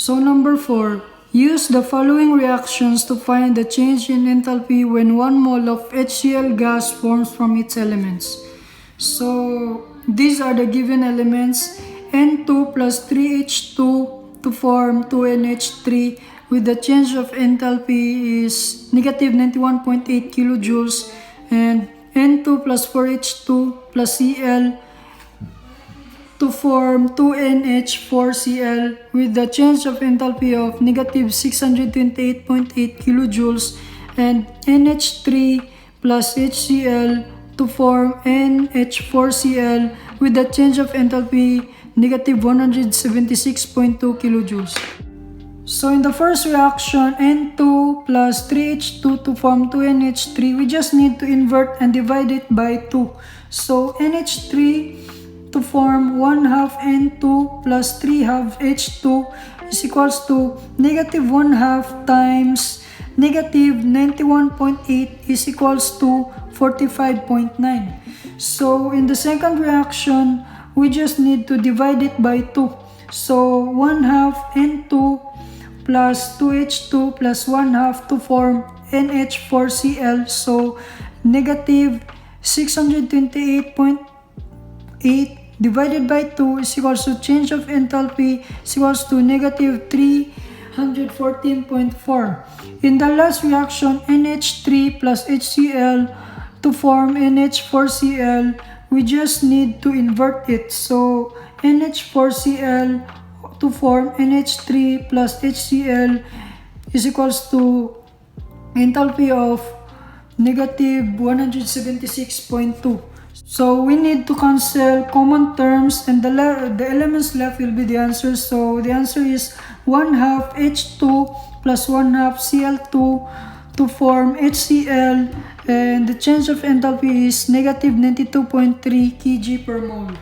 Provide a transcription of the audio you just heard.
So number 4, use the following reactions to find the change in enthalpy when 1 mole of HCl gas forms from its elements. So these are the given elements: N2 plus 3H2 to form 2NH3 with the change of enthalpy is negative 91.8 kilojoules, and N2 plus 4H2 plus Cl to form 2NH4Cl with the change of enthalpy of negative 628.8 kilojoules, and NH3 plus HCl to form NH4Cl with the change of enthalpy negative 176.2 kilojoules. So in the first reaction, N2 plus 3H2 to form 2NH3, we just need to invert and divide it by 2. So NH3 to form 1/2 N2 plus 3/2 H2 is equals to negative 1/2 times negative 91.8 is equals to 45.9. So in the second reaction, we just need to divide it by 2. So 1/2 N2 plus 2H2 plus 1/2 to form NH4Cl. So negative 628.8 divided by 2 is equals to change of enthalpy is equals to negative 314.4. In the last reaction, NH3 plus HCl to form NH4Cl, we just need to invert it. So NH4Cl to form NH3 plus HCl is equals to enthalpy of negative 176.2. So we need to cancel common terms, and the elements left will be the answer. So the answer is 1/2 H2 plus 1/2 Cl2 to form HCl, and the change of enthalpy is negative 92.3 kg per mole.